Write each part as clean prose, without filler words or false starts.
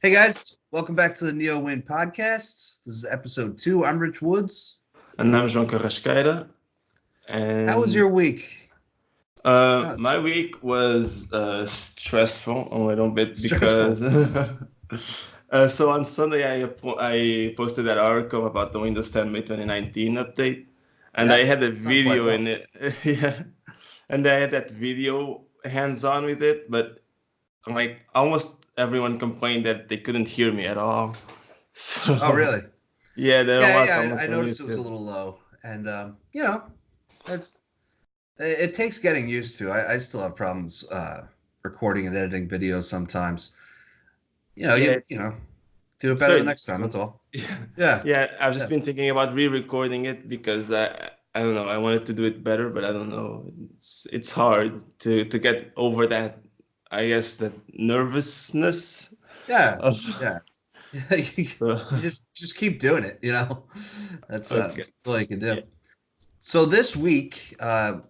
Hey guys, welcome back to the Neowin podcast. This is episode 2. I'm Rich Woods. And I'm Jean Carrasqueira. How was And your week? my week was stressful a little bit Stressful. because so on Sunday I posted that article about the Windows 10 May 2019 update, and I had Yes, a it's done quite video in well. it. Yeah, and I had that video hands-on with it, but like almost everyone complained that they couldn't hear me at all. Oh, So really? yeah, there are a Yeah, lot yeah. I almost on noticed it was a YouTube. little low, and it's it takes getting used to. I still have problems recording and editing videos sometimes. Yeah, You do it it's better the very next time. That's difficult. all. Yeah, Yeah, yeah. I've just yeah, been thinking about re-recording it because I don't know. I wanted to do it better, but I don't know. It's hard to get over that. I guess that nervousness yeah, of yeah. you so just keep doing it. okay. That's all you can do. Yeah. So this week, all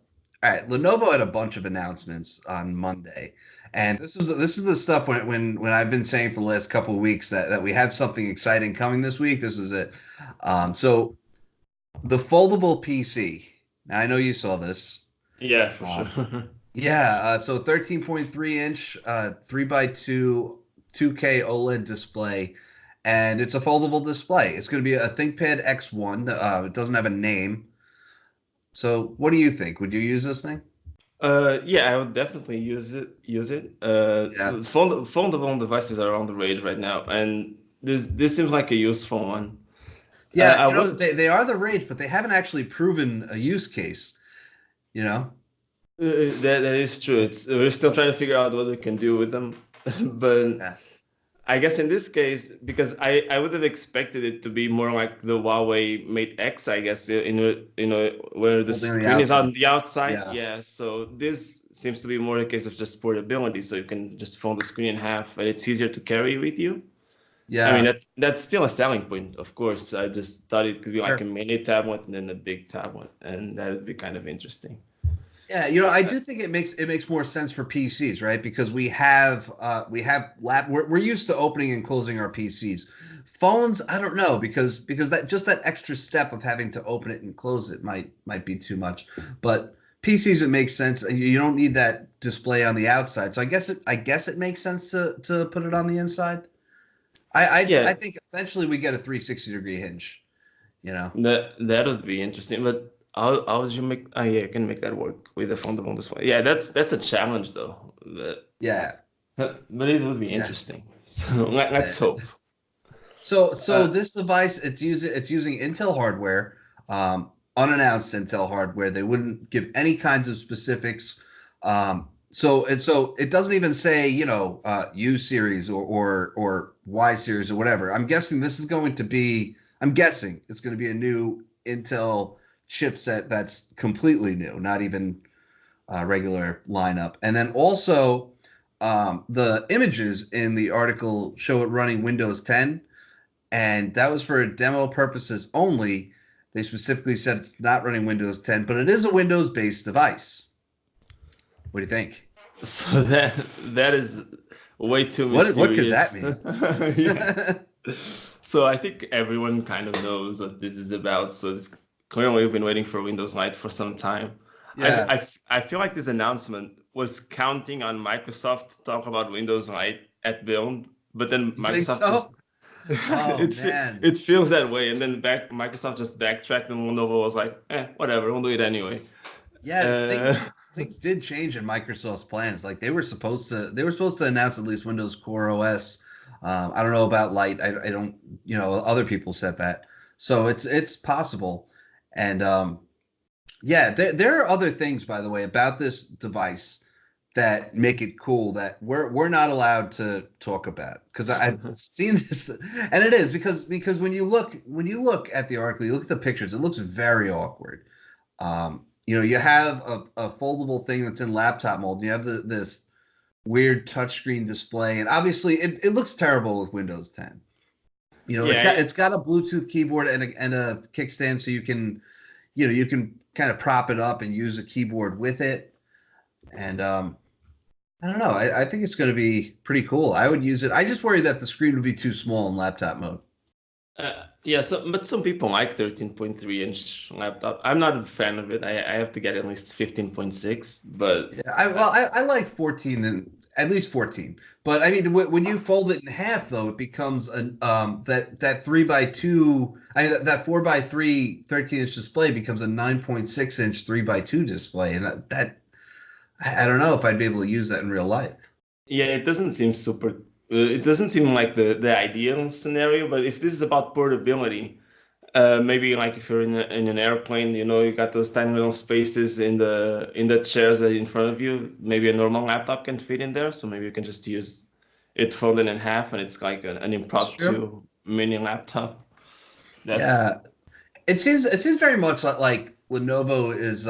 right, Lenovo had a bunch of announcements on Monday, and this is the stuff when I've been saying for the last couple of weeks that we have something exciting coming this week. This is it. So the foldable PC. Now I know you saw this. Yeah, for sure. Um, yeah, so 13.3 inch, 3 by 2, 2K OLED display, and it's a foldable display. It's going to be a ThinkPad X1. It doesn't have a name. So what do you think? Would you use this thing? Yeah, I would definitely use it. Use it. Yeah. Foldable devices are on the rage right now, and this seems like a useful one. Yeah, I was they are the rage, but they haven't actually proven a use case, you know? that is true. It's we're still trying to figure out what we can do with them, but Yeah. I guess in this case, because I would have expected it to be more like the Huawei Mate X, I guess, where the Holding on the screen is outside. on the outside. Yeah. Yeah, so this seems to be more a case of just portability, so you can just fold the screen in half, and it's easier to carry with you. I mean, Yeah. that's still a selling point, of course. I just thought it could be like a Sure. mini tablet and then a big tablet, and that would be kind of interesting. Yeah, I do think it makes more sense for PCs, right? Because we have lap we're used to opening and closing our PCs. Phones, I don't know because that extra step of having to open it and close it might be too much. But PCs it makes sense. And you don't need that display on the outside. So I guess it makes sense to put it on the inside. I Yeah, think eventually we get a 360-degree hinge, you know. that would be interesting, but how would you make? Oh yeah, you can make that work with a foldable display. Yeah, that's a challenge though. Yeah. But it would be Yeah. interesting. So let's Uh, hope. So Uh, this device it's using Intel hardware, unannounced Intel hardware. They wouldn't give any kinds of specifics. So it doesn't even say U series or Y series or whatever. I'm guessing this is going to be. I'm guessing it's going to be a new Intel chipset that's completely new, not even regular lineup. And then also the images in the article show it running Windows 10, and that was for demo purposes only. They specifically said it's not running Windows 10, but it is a Windows-based device. What do you think? so that is way too What could that mysterious. mean? Yeah. So I think everyone kind of knows what this is about. So this clearly we've been waiting for Windows Lite for some time. Yeah, I feel like this announcement was counting on Microsoft to talk about Windows Lite at build, but then you think Microsoft just so? Oh it man, it feels that way, and then Microsoft just backtracked, and Lenovo was like, whatever, we'll do it anyway. yes, Uh, things did change in Microsoft's plans. Like they were supposed to announce at least Windows Core OS. I don't know about Light. I don't. Other people said that, so it's possible. And yeah, there are other things, by the way, about this device that make it cool that we're not allowed to talk about because I've seen this, and it is because when you look at the article, you look at the pictures, it looks very awkward. You have a foldable thing that's in laptop mold. And you have this weird touchscreen display, and obviously it looks terrible with Windows 10. It's yeah, got it's got a Bluetooth keyboard and a kickstand, so you can kind of prop it up and use a keyboard with it. And I don't know. I think it's going to be pretty cool. I would use it. I just worry that the screen would be too small in laptop mode. Yeah, so but some people like 13.3-inch laptop. I'm not a fan of it. I have to get at least 15.6, but Yeah, I like 14 and at least 14. But I mean, when you fold it in half, though, it becomes an that 3 by 2. That 4 by 3 13-inch display becomes a 9.6-inch 3 by 2 display, and that I don't know if I'd be able to use that in real life. yeah, it doesn't seem super. It doesn't seem like the ideal scenario. But if this is about portability, maybe like if you're in an airplane, you got those tiny little spaces in the chairs that in front of you. Maybe a normal laptop can fit in there, so maybe you can just use it folded in half, and it's like an That's true. impromptu mini laptop. That's Yeah, it seems very much like Lenovo is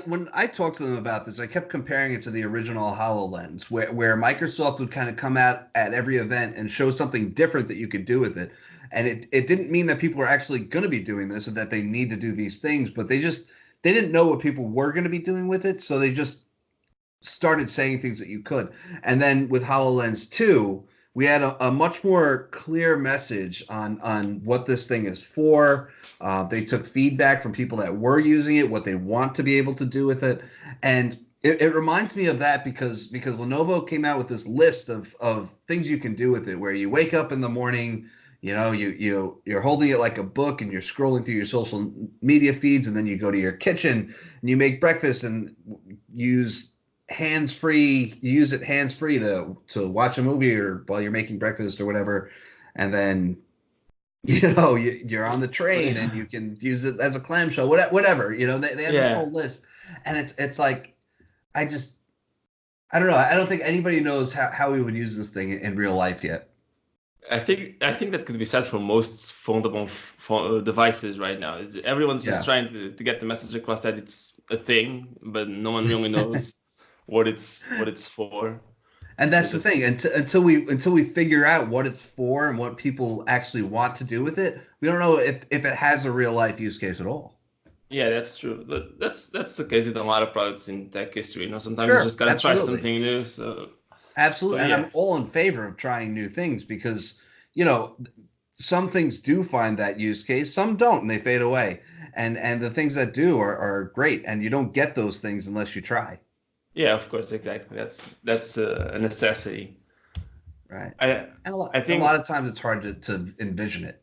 when I talked to them about this, I kept comparing it to the original HoloLens, where Microsoft would kind of come out at every event and show something different that you could do with it. And it didn't mean that people were actually going to be doing this or that they need to do these things, but they didn't know what people were going to be doing with it, so they just started saying things that you could. And then with HoloLens 2, we had a much more clear message on what this thing is for. They took feedback from people that were using it, what they want to be able to do with it. And it reminds me of that because Lenovo came out with this list of things you can do with it, where you wake up in the morning, you're holding it like a book and you're scrolling through your social media feeds, and then you go to your kitchen and you make breakfast and use you use it hands free to watch a movie or while you're making breakfast or whatever, and then you're on the train and you can use it as a clamshell, whatever. They have this yeah. whole list, and it's like I just I don't know. I don't think anybody knows how we would use this thing in real life yet. I think that could be said for most foldable devices right now. Everyone's just Yeah. trying to get the message across that it's a thing, but no one really knows what it's for. And They that's the just thing. Until we figure out what it's for and what people actually want to do with it, we don't know if it has a real life use case at all. Yeah, that's true. But that's the case with a lot of products in tech history. Sometimes you Sure, just gotta try absolutely. something new. So Absolutely. And yeah. I'm all in favor of trying new things because, you know, some things do find that use case, some don't, and they fade away. And the things that do are great. And you don't get those things unless you try. Yeah, of course, exactly. That's a necessity. Right. I And I a lot think of times it's hard to envision it.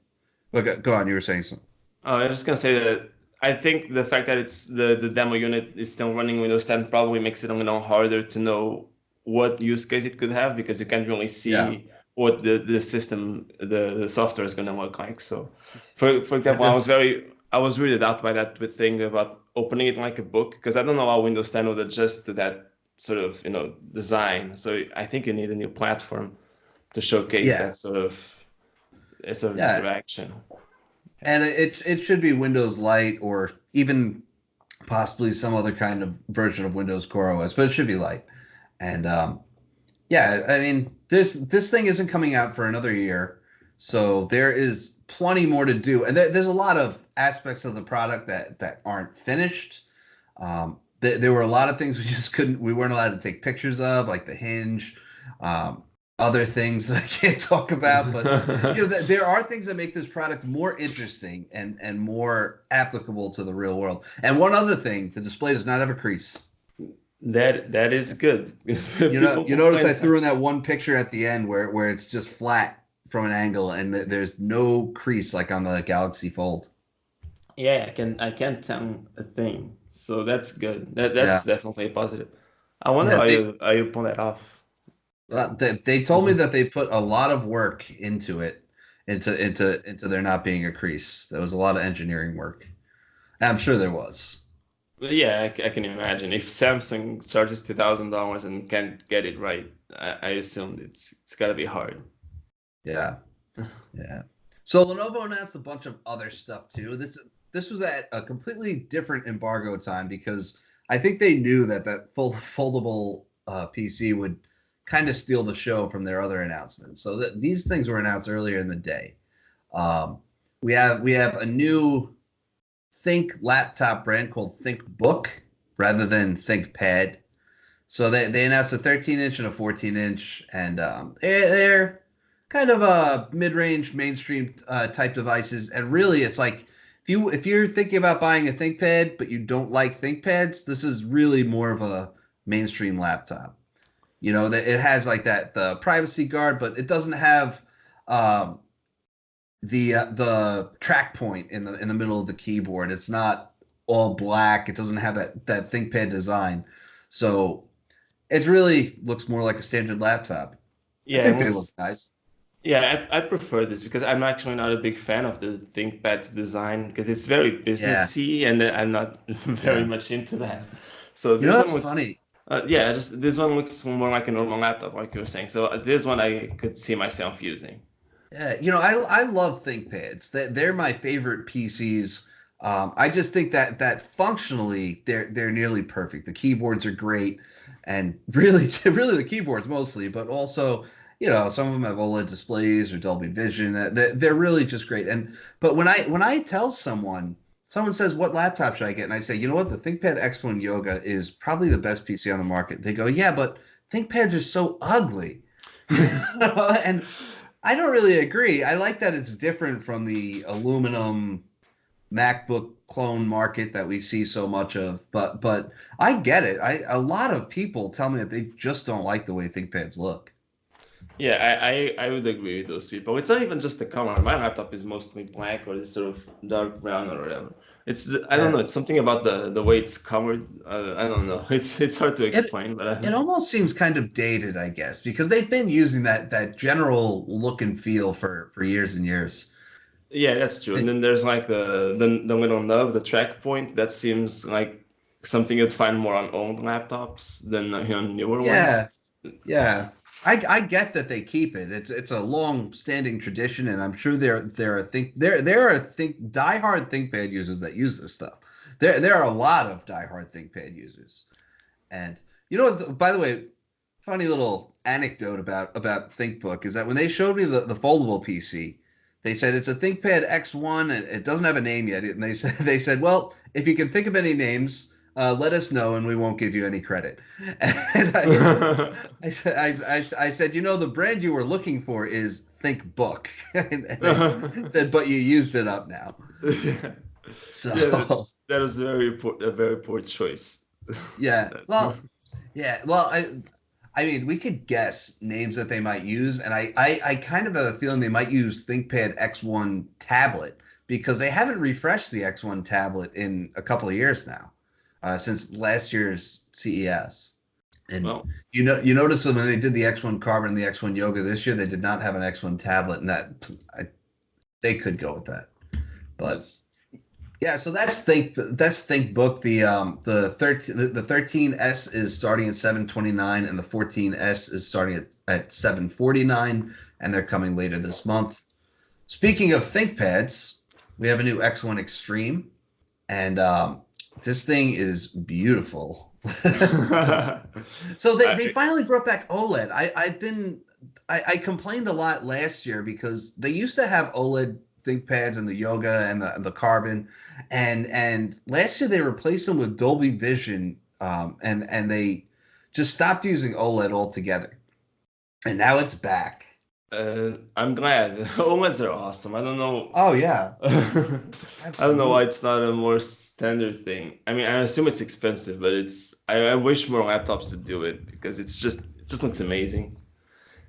Look, go on, you were saying something. I was just gonna say that I think the fact that it's the demo unit is still running Windows 10 probably makes it harder to know what use case it could have because you can't really Yeah. see what the system the software is gonna look like. So, for Yeah, example, I was weirded out by that with thing about opening it like a book because I don't know how Windows 10 would adjust to that sort of design. So I think you need a new platform to showcase yeah. that sort of Yeah. interaction. And it should be Windows Lite or even possibly some other kind of version of Windows Core OS, but it should be light. And yeah, I mean, this thing isn't coming out for another year, so there is plenty more to do, and there's a lot of aspects of the product that aren't finished. There were a lot of things we weren't allowed to take pictures of, like the hinge, um, other things that I can't talk about. But there are things that make this product more interesting and more applicable to the real world. And one other thing, the display does not have a crease. That is good. People You notice complain I threw about. in that one picture at the end where it's just flat from an angle and there's no crease like on the Galaxy Fold. Yeah, I can't tell a thing. So that's good. That's Yeah, definitely a positive. I wonder yeah. how you pull that off. They told me Mhm. that they put a lot of work into it, into there not being a crease. There was a lot of engineering work. And I'm sure there was. But yeah, I can imagine if Samsung charges $2,000 and can't get it right. I assume it's got to be hard. Yeah, yeah. So Lenovo announced a bunch of other stuff too. This was at a completely different embargo time because I think they knew that foldable PC would kind of steal the show from their other announcements. So these things were announced earlier in the day. Um, we have a new Think laptop brand called ThinkBook rather than ThinkPad. So they announced a 13-inch and a 14-inch, and they're kind of mid-range, mainstream type devices. And really, it's like if you're thinking about buying a ThinkPad but you don't like ThinkPads, this is really more of a mainstream laptop. You know, that it has like the privacy guard, but it doesn't have um, the track point in the middle of the keyboard. It's not all black. It doesn't have that ThinkPad design. So it really looks more like a standard laptop. I Yeah, think they look nice. yeah, I prefer this because I'm actually not a big fan of the ThinkPad's design because it's very Yeah, businessy and I'm not very yeah. much into that. So You know this one that's looks, funny. yeah, just this one looks more like a normal laptop, like you were saying. So this one I could see myself using. Yeah, I love ThinkPads. They're my favorite PCs. I just think that functionally they're nearly perfect. The keyboards are great, and really really the keyboards mostly, but also some of them have OLED displays or Dolby Vision. They're really just great. And but when I tell someone says what laptop should I get, and I say you know what the ThinkPad X1 Yoga is probably the best PC on the market. They go yeah, but ThinkPads are so ugly. And I don't really agree. I like that it's different from the aluminum MacBook clone market that we see so much of. But I get it. A lot of people tell me that they just don't like the way ThinkPads look. Yeah, I would agree with those people. It's not even just the color. My laptop is mostly black or this sort of dark brown or whatever. I don't Yeah. know. It's something about the way it's covered. I don't know. It's hard to It explain, but it almost seems kind of dated, I guess, because they've been using that general look and feel for years and years. yeah, that's true. And then there's like the little nub, the track point. That seems like something you'd find more on old laptops than on newer Yeah, ones. yeah. I get that they keep it. It's a long standing tradition, and I'm sure there are diehard ThinkPad users that use this stuff. There are a lot of diehard ThinkPad users, and by the way, funny little anecdote about ThinkBook is that when they showed me the foldable PC, they said it's a ThinkPad X1 and it doesn't have a name yet. And they said, well, if you can think of any names, let us know and we won't give you any credit. And I said, the brand you were looking for is ThinkBook. And they said, but you used it up now. Yeah, yeah, So that was a very poor choice. yeah, That- well, I mean, we could guess names that they might use, and I kind of have a feeling they might use ThinkPad X1 Tablet because they haven't refreshed the X1 Tablet in a couple of years now, since last year's CES. And well, you notice when they did the X1 Carbon and the X1 Yoga this year, they did not have an X1 Tablet, and they could go with that, but. yes. Yeah, so that's ThinkBook. The 13S is starting at 729 and the 14S is starting at 749 and they're coming later this month. Speaking of ThinkPads, we have a new X1 Extreme and this thing is beautiful. So they I, finally brought back OLED. I complained a lot last year because they used to have OLED ThinkPads and the Yoga and the Carbon, and last year they replaced them with Dolby Vision, and they just stopped using OLED altogether, and now it's back. I'm glad. OLEDs are awesome. I don't know. Oh yeah, I don't know why absolutely. it's not a more standard thing. I mean, I assume it's expensive, but I wish more laptops would do it because it just looks amazing.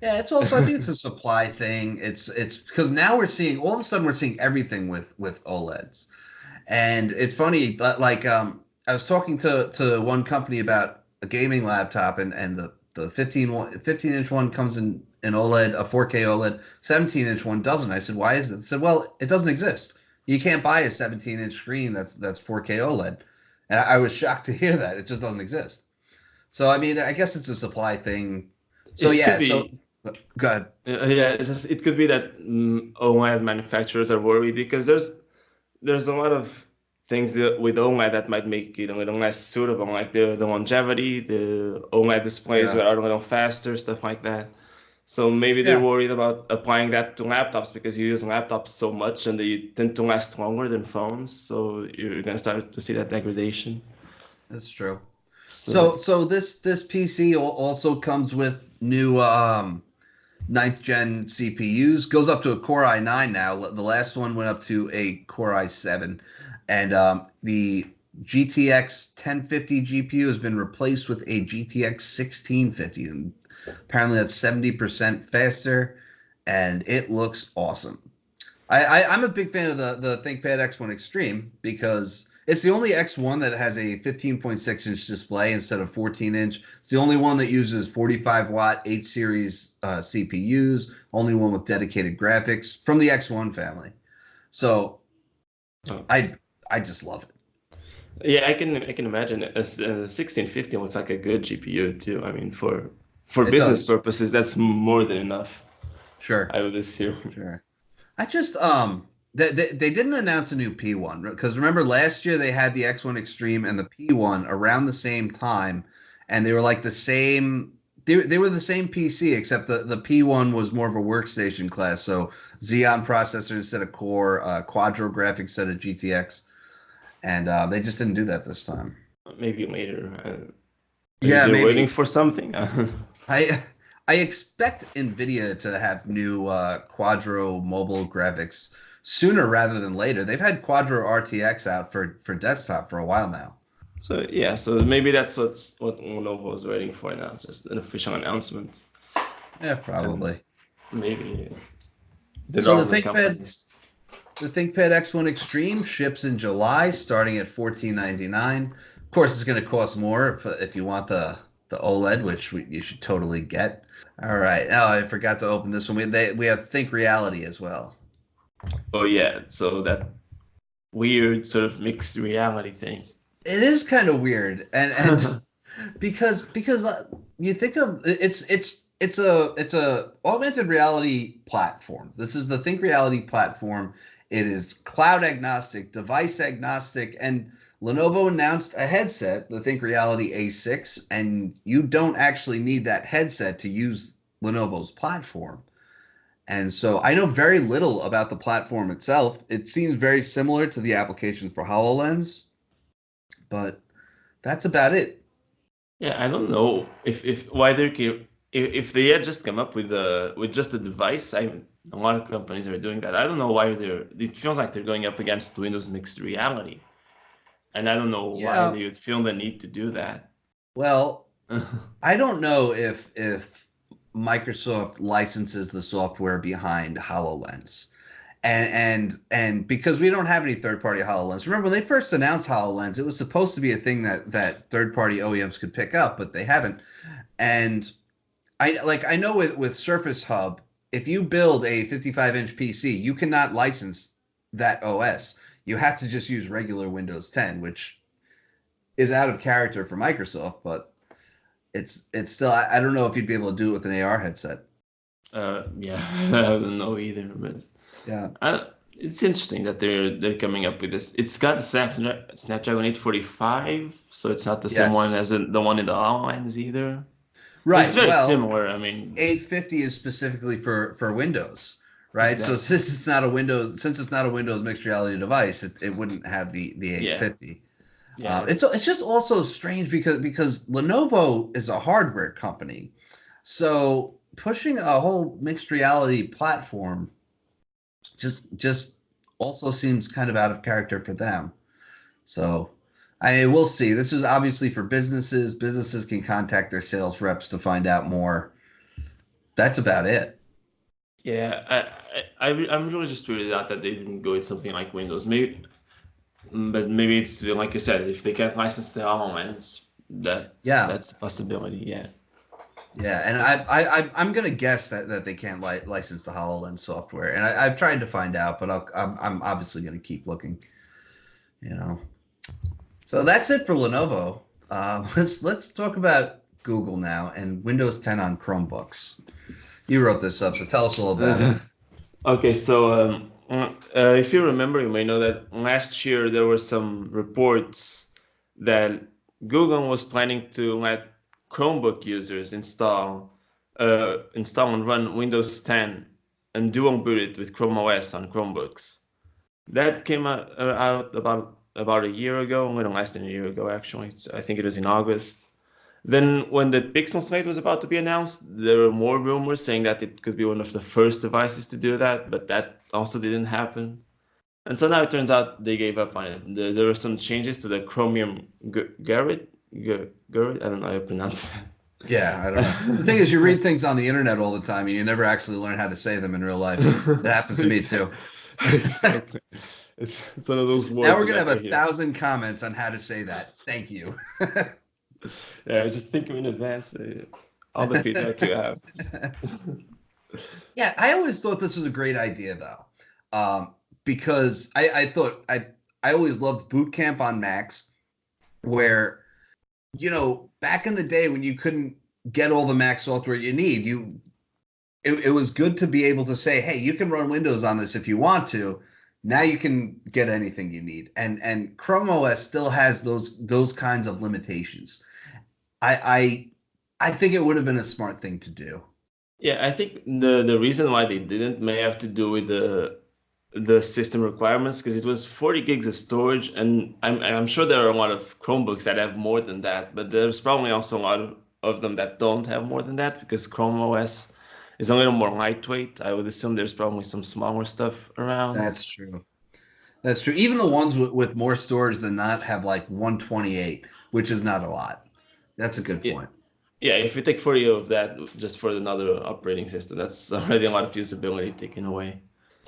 Yeah, it's also I think it's a supply thing. It's because now we're seeing all of a sudden we're seeing everything with OLEDs. And it's funny, but like I was talking to one company about a gaming laptop and the 15-inch one comes in OLED, a 4K OLED, 17-inch one doesn't. I said, why is it? They said, well, it doesn't exist. You can't buy a 17-inch screen that's 4K OLED. And I was shocked to hear that. It just doesn't exist. So I mean, I guess it's a supply thing. So It could yeah, so be. go ahead. Yeah, it could be that OLED manufacturers are worried because there's a lot of things with OLED that might make it a little less suitable, like the longevity, the OLED displays Yeah. are a little faster, stuff like that. So maybe they're Yeah. worried about applying that to laptops because you use laptops so much and they tend to last longer than phones. So you're gonna start to see that degradation. That's true. So this PC also comes with new ninth gen CPUs. Goes up to a Core i9 now. The last one went up to a Core i7, and the GTX 1050 GPU has been replaced with a GTX 1650, and apparently that's 70% faster, and it looks awesome. I'm a big fan of the ThinkPad X1 Extreme because it's the only X1 that has a 15.6-inch display instead of 14-inch. It's the only one that uses 45-watt 8 series CPUs, only one with dedicated graphics from the X1 family. So I just love it. Yeah, I can imagine it. 1650 looks like a good GPU too. I mean, for It business does. purposes, that's more than enough, Sure. I would assume. Sure. I just they didn't announce a new P1 because remember last year they had the X1 Extreme and the P1 around the same time, and they were like the same. They were the same PC except the P1 was more of a workstation class, so Xeon processor instead of Core, Quadro graphics instead of GTX, and they just didn't do that this time. Maybe later. Yeah, They're maybe. waiting for something. I I expect Nvidia to have new Quadro mobile graphics sooner rather than later. They've had Quadro RTX out for desktop for a while now. So yeah, so maybe that's what Lenovo is waiting for now, just an official announcement. Yeah, And probably. maybe the So normal companies. the ThinkPad X1 Extreme ships in July, starting at $14.99. Of course, it's going to cost more if you want the OLED, which you should totally get. All right. Oh, I forgot to open this one. We have Think Reality as well. Oh yeah, so that weird sort of mixed reality thing. It is kind of weird, and because you think of it's a augmented reality platform. This is the Think Reality platform. It is cloud agnostic, device agnostic, and Lenovo announced a headset, the Think Reality A6, and you don't actually need that headset to use Lenovo's platform. And so I know very little about the platform itself. It seems very similar to the applications for HoloLens, but that's about it. Yeah, I don't know if why they're if they had just come up with just a device. A lot of companies are doing that. I don't know why they're. It feels like they're going up against Windows mixed reality, and I don't know why Yeah. they would feel the need to do that. Well, I don't know if Microsoft licenses the software behind HoloLens. And because we don't have any third-party HoloLens. Remember when they first announced HoloLens, it was supposed to be a thing that third-party OEMs could pick up, but they haven't. And I know with Surface Hub, if you build a 55-inch PC, you cannot license that OS. You have to just use regular Windows 10, which is out of character for Microsoft, but it's still I don't know if you'd be able to do it with an AR headset. Yeah, I don't know either, but Yeah. it's interesting that they're coming up with this. It's got a Snapdragon 845, so it's not the same one as Yes. the one in the HoloLens either. But it's Right. very Well, similar. I mean, 850 is specifically for Windows, right? So exactly. since it's not a Windows mixed reality device, it wouldn't have the Yeah, 850. yeah, It's just also strange because Lenovo is a hardware company, so pushing a whole mixed reality platform just also seems kind of out of character for them. So we'll see. This is obviously for businesses. Businesses can contact their sales reps to find out more. That's about it. yeah. I'm really just weirded out that they didn't go with something like Windows. Maybe, but maybe it's like you said, if they can't license the HoloLens, Yeah. that's a possibility. Yeah. Yeah, and I'm gonna guess that they can't license the HoloLens software, and I've tried to find out, but I'm obviously gonna keep looking. You know, so that's it for Lenovo. Let's talk about Google now and Windows 10 on Chromebooks. You wrote this up, so tell us all about it. Okay, so if you remember, you may know that last year there were some reports that Google was planning to let Chromebook users install and run Windows 10 and dual boot it with Chrome OS on Chromebooks. That came out about about a year ago, a little less than a year ago, actually. I think it was in August. Then when the Pixel Slate was about to be announced, there were more rumors saying that it could be one of the first devices to do that, but that also didn't happen. And so now it turns out they gave up on it. There were some changes to the Chromium Garrett. I don't know how to pronounce it. Yeah, I don't know. The thing is, you read things on the internet all the time, and you never actually learn how to say them in real life. It happens to me too. Exactly. It's one of those words. Now we're gonna have 1,000 comments on how to say that. Thank you. Yeah, just think in advance. All the feedback you have. Yeah, I always thought this was a great idea, though, because I thought I always loved Boot Camp on Macs, where, you know, back in the day when you couldn't get all the Mac software you need, it was good to be able to say, hey, you can run Windows on this if you want to. Now you can get anything you need, and Chrome OS still has those kinds of limitations. I think it would have been a smart thing to do. Yeah, I think the reason why they didn't may have to do with the system requirements, because it was 40 gigs of storage, and I'm sure there are a lot of Chromebooks that have more than that, but there's probably also a lot of them that don't have more than that, because Chrome OS is a little more lightweight. I would assume there's probably some smaller stuff around. That's true. That's true. Even the ones with more storage than not have like 128, which is not a lot. That's a good point. Yeah, if you take 40 of that just for another operating system, that's already a lot of usability taken away.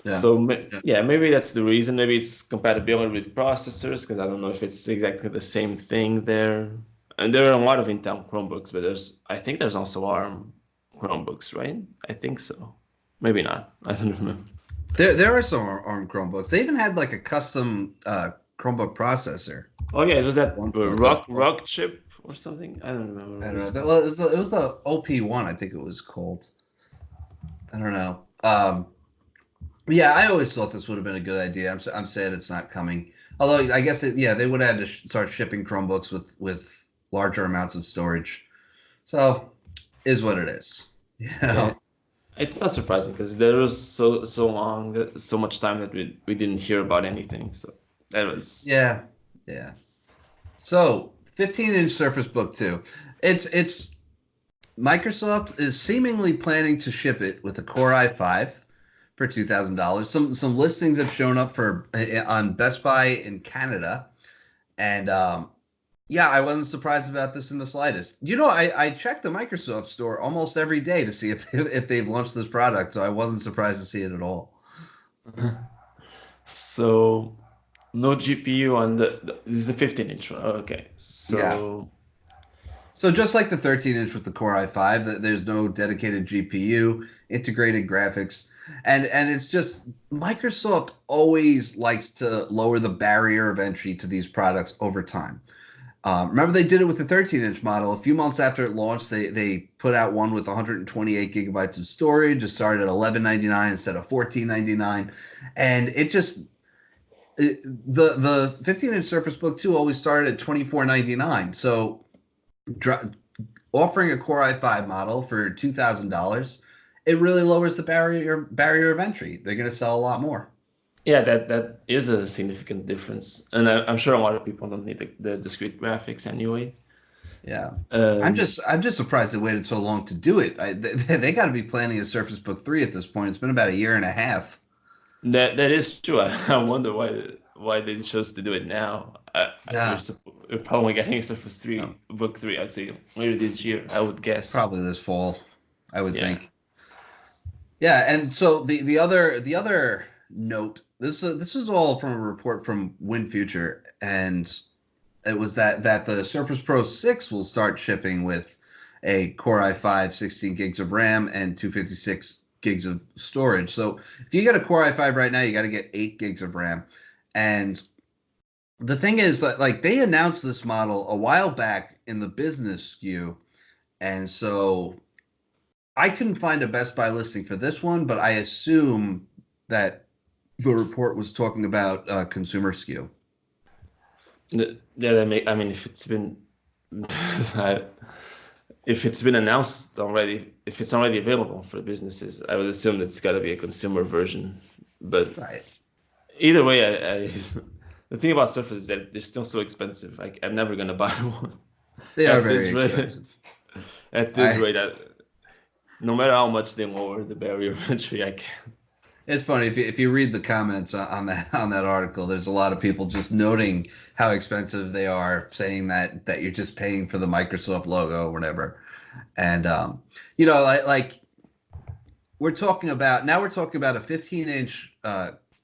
Yeah. So yeah, maybe that's the reason. Maybe it's compatibility with processors, because I don't know if it's exactly the same thing there. And there are a lot of Intel Chromebooks, but I think there's also ARM Chromebooks, right? I think so. Maybe not. I don't remember. There are some ARM Chromebooks. They even had like a custom Chromebook processor. Oh yeah, it was that Rock chip or something. I don't remember. I don't know. It was the OP1, I think it was called. I don't know. Yeah, I always thought this would have been a good idea. I'm sad it's not coming. Although I guess they would have had to start shipping Chromebooks with larger amounts of storage. So, is what it is. Yeah. It's not surprising, because there was so much time that we didn't hear about anything. So that was yeah. So 15-inch Surface Book 2. It's Microsoft is seemingly planning to ship it with a Core i5 for $2,000. Some listings have shown up on Best Buy in Canada, and yeah, I wasn't surprised about this in the slightest. You know, I check the Microsoft store almost every day to see if they've launched this product, so I wasn't surprised to see it at all. So, no GPU on this is the 15-inch one. Okay, so. Yeah. So just like the 13-inch with the Core i5, there's no dedicated GPU, integrated graphics, and it's just Microsoft always likes to lower the barrier of entry to these products over time. Remember, they did it with the 13-inch model. A few months after it launched, they put out one with 128 gigabytes of storage. It started at $11.99 instead of $14.99, and the 15-inch Surface Book 2 always started at $24.99. So, offering a Core i5 model for $2,000, it really lowers the barrier of entry. They're going to sell a lot more. Yeah, that is a significant difference, and I'm sure a lot of people don't need the discrete graphics anyway. Yeah, I'm just surprised they waited so long to do it. They got to be planning a Surface Book 3 at this point. It's been about a year and a half. That is true. I wonder why they chose to do it now. We're probably getting a Surface 3 Book 3. I'd say later this year. I would guess probably this fall. I would think. Yeah, and so the other note. This is all from a report from WinFuture, and it was that the Surface Pro 6 will start shipping with a Core i5, 16 gigs of RAM, and 256 gigs of storage. So if you get a Core i5 right now, you got to get 8 gigs of RAM. And the thing is that, like, they announced this model a while back in the business SKU, and so I couldn't find a Best Buy listing for this one, but I assume that the report was talking about consumer SKU. Yeah, I mean, if it's been announced already, if it's already available for businesses, I would assume it's got to be a consumer version. But right. Either way, The thing about Surface is that they're still so expensive. Like I'm never gonna buy one They are at very this rate. expensive. At this rate, no matter how much they lower the barrier of entry, I can't. It's funny if you read the comments on that article. There's a lot of people just noting how expensive they are, saying that you're just paying for the Microsoft logo or whatever. And like we're talking about a 15-inch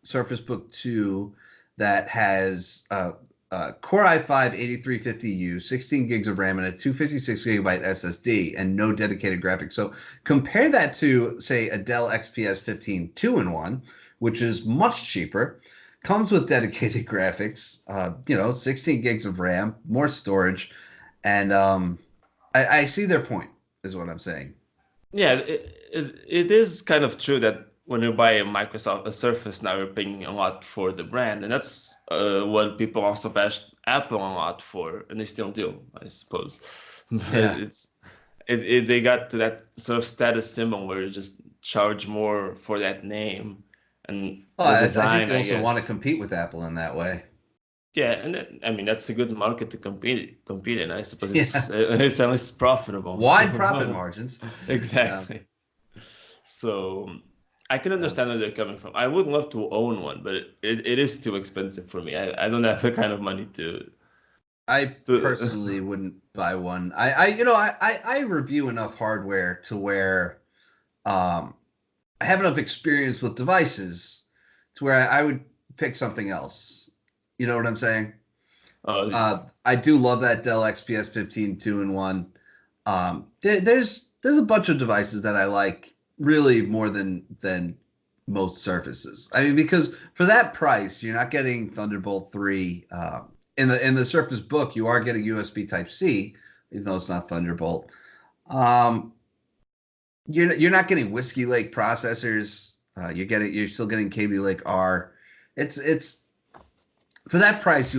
Surface Book 2 that has Core i5 8350U, 16 gigs of RAM, and a 256 gigabyte SSD, and no dedicated graphics. So compare that to, say, a Dell XPS 15 2-in-1, which is much cheaper, comes with dedicated graphics, 16 gigs of RAM, more storage, and I see their point, is what I'm saying. Yeah, it is kind of true that when you buy a Surface, now you're paying a lot for the brand, and that's what people also bash Apple a lot for, and they still do, I suppose. But they got to that sort of status symbol where you just charge more for that name and the design. I think they also want to compete with Apple in that way. Yeah, and I mean that's a good market to compete in. I suppose it's at least profitable. Wide profit margins. Exactly. So I can understand where they're coming from. I would love to own one, but it is too expensive for me. I don't have the kind of money to. I personally wouldn't buy one. I review enough hardware to where I have enough experience with devices to where I would pick something else. You know what I'm saying? I do love that Dell XPS 15 2-in-1. There's a bunch of devices that I like really more than most Surfaces. I mean, because for that price, you're not getting Thunderbolt 3. In the Surface Book, you are getting USB Type-C, even though it's not Thunderbolt. You're not getting Whiskey Lake processors. You're still getting Kaby Lake R. It's for that price,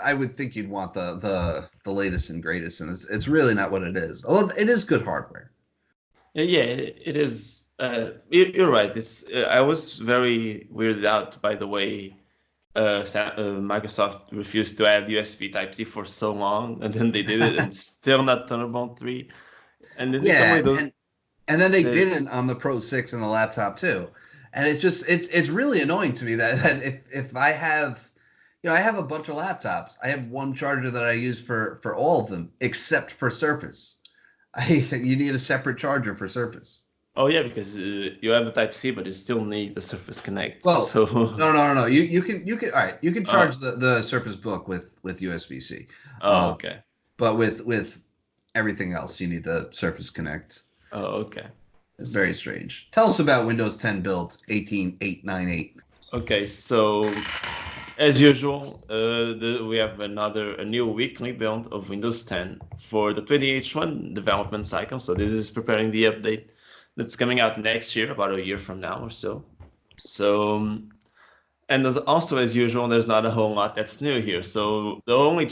I would think you'd want the latest and greatest, and it's really not what it is. Although it is good hardware. Yeah, it is. You're right. I was very weirded out by the way Microsoft refused to add USB Type-C for so long, and then they did it, and still not Thunderbolt 3. And then and then they didn't on the Pro 6 and the laptop too. And it's really annoying to me that if I have. I have a bunch of laptops. I have one charger that I use for all of them, except for Surface. You need a separate charger for Surface. Oh yeah, because you have the Type-C, but you still need the Surface Connect. Well, so no. You can all right. You can charge the Surface Book with USB-C. Oh, okay. But with everything else, you need the Surface Connect. Oh, okay. It's very strange. Tell us about Windows 10 build 18898. Okay, so. As usual, we have a new weekly build of Windows 10 for the 20H1 development cycle. So this is preparing the update that's coming out next year, about a year from now or so. So, and there's also, as usual, there's not a whole lot that's new here. So the only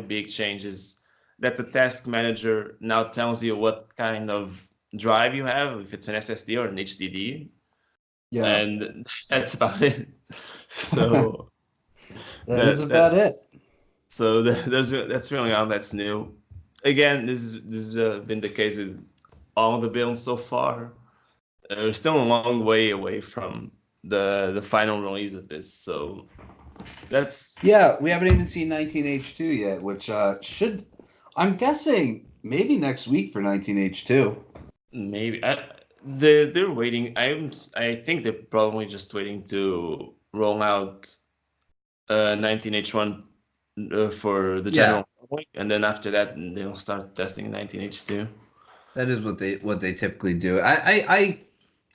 big change is that the task manager now tells you what kind of drive you have, if it's an SSD or an HDD. Yeah. And that's about it. So... That is about it. So that's really all that's new. Again, this has been the case with all the builds so far. We're still a long way away from the final release of this. So that's we haven't even seen 19H2 yet, which I'm guessing maybe next week for 19H2. Maybe they're waiting. I think they're probably just waiting to roll out 19H1 for the general public, and then after that they'll start testing 19H2. That is what they typically do. I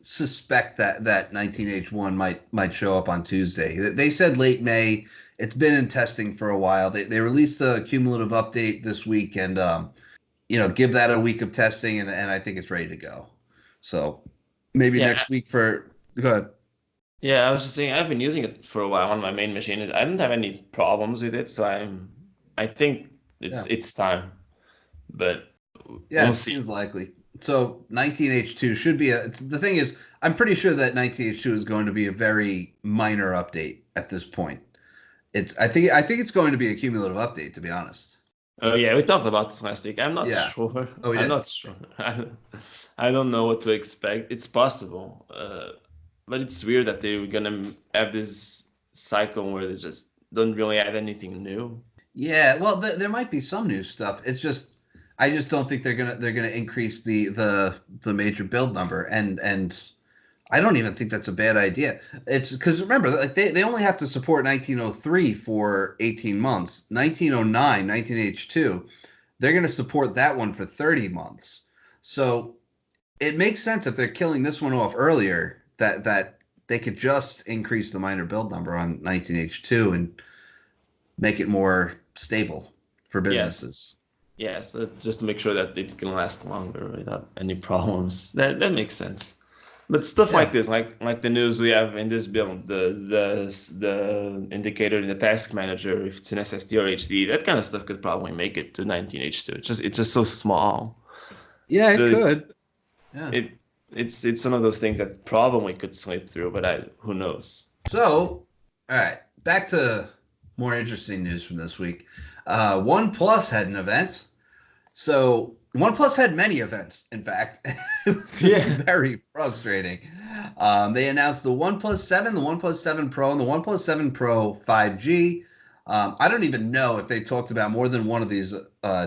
suspect that 19H1 might show up on Tuesday. They said late May. It's been in testing for a while. They released a cumulative update this week, and give that a week of testing, and I think it's ready to go. So maybe next week go ahead. Yeah, I was just saying I've been using it for a while on my main machine. I didn't have any problems with it, so I think it's time. But we'll see. Seems likely. So 19H2 should be the thing is, I'm pretty sure that 19H2 is going to be a very minor update at this point. I think it's going to be a cumulative update, to be honest. Oh yeah, we talked about this last week. I'm not Yeah. sure. Oh, we I'm did. not sure. I don't know what to expect. It's possible, but it's weird that they're gonna have this cycle where they just don't really add anything new. Yeah, well, there might be some new stuff. It's just I just don't think they're gonna increase the major build number, and I don't even think that's a bad idea. It's because remember, like they only have to support 1903 for 18 months. 1909, 19H2, they're gonna support that one for 30 months. So it makes sense if they're killing this one off earlier that they could just increase the minor build number on 19H2 and make it more stable for Yes, businesses. yes, just to make sure that it can last longer without any problems. That makes sense. But stuff like Yeah. this, like the news we have in this build, the indicator in the task manager, if it's an SSD or HD, that kind of stuff could probably make it to 19H2. It's just so small. Yeah, it So it's could. Yeah. it it's one of those things that probably could slip through, but who knows? So, all right, back to more interesting news from this week. OnePlus had an event. So OnePlus had many events, in fact. It was Yeah. very frustrating. They announced the OnePlus 7, the OnePlus 7 Pro, and the OnePlus 7 Pro 5G. I don't even know if they talked about more than one of these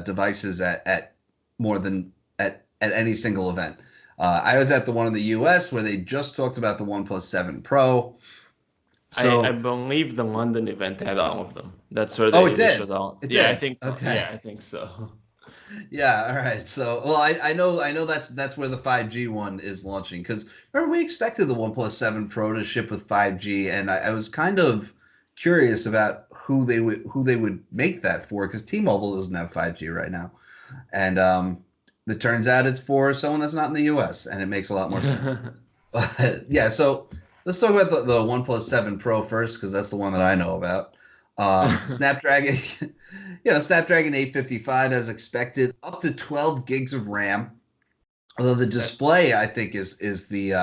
devices at more than at any single event. I was at the one in the US where they just talked about the OnePlus 7 Pro. I So, believe the London event had all of them. That's where oh, it they did. showed all. It Yeah, I did. think. Okay. Yeah, I think so. Yeah, all right. So, well, I know that's where the 5G one is launching because remember we expected the OnePlus 7 Pro to ship with 5G, and I was kind of curious about who they would make that for because T-Mobile doesn't have 5G right now, and it turns out it's for someone that's not in the U.S. and it makes a lot more sense. But yeah, so let's talk about the OnePlus 7 Pro first because that's the one that I know about. Snapdragon, Snapdragon 855 as expected, up to 12 gigs of RAM. Although the display, I think, is the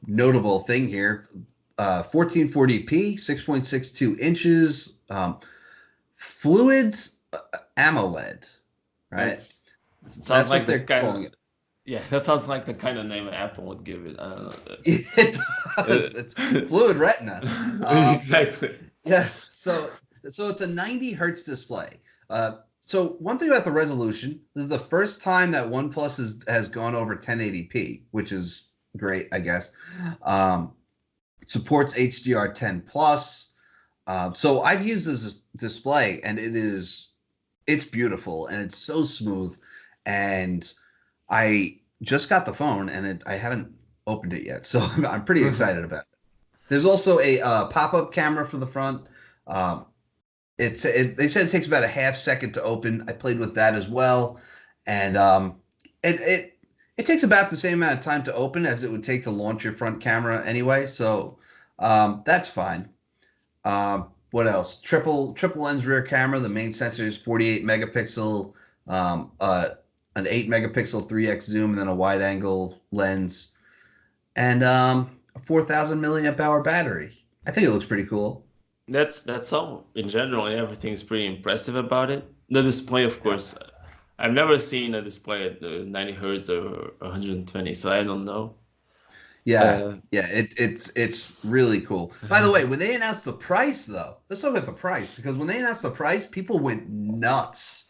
notable thing here. 1440p, 6.62 inches, fluid AMOLED, right? That's it sounds That's like what the they're kind calling of it. yeah, that sounds like the kind of name Apple would give it. I don't know. It does. It's fluid retina. Exactly. Yeah. So it's a 90 hertz display. So one thing about the resolution, this is the first time that OnePlus has gone over 1080p, which is great, I guess. Supports HDR10 plus. So I've used this display, and it's beautiful and it's so smooth. And I just got the phone, and I haven't opened it yet, so I'm pretty excited about it. There's also a pop-up camera for the front. Um, they said it takes about a half second to open. I played with that as well, and it takes about the same amount of time to open as it would take to launch your front camera anyway. So that's fine. What else? Triple lens rear camera. The main sensor is 48 megapixel. Um, uh, an 8 megapixel 3x zoom, and then a wide angle lens, and a 4,000 milliamp hour battery. I think it looks pretty cool. That's all. In general, everything's pretty impressive about it. The display, of course, I've never seen a display at 90 hertz or 120, so I don't know. Yeah, Uh, yeah, it's really cool. By the way, when they announced the price, though, let's talk about the price because when they announced the price, people went nuts.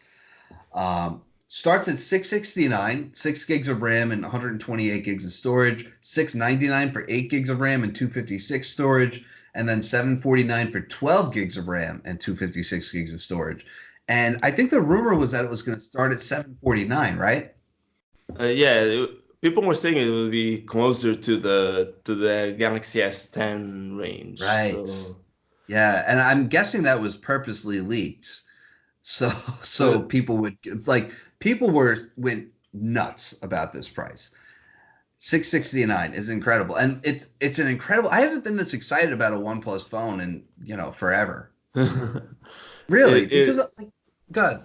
Starts at 669, 6 gigs of RAM and 128 gigs of storage, 699 for 8 gigs of RAM and 256 storage, and then 749 for 12 gigs of RAM and 256 gigs of storage. And I think the rumor was that it was going to start at 749, right? yeah, people were saying it would be closer to the Galaxy S10 range. Right. So, Yeah, and I'm guessing that was purposely leaked. So uh, people would went nuts about this price. 669 is incredible. And it's an incredible I haven't been this excited about a OnePlus phone in, forever. Really, because it like God.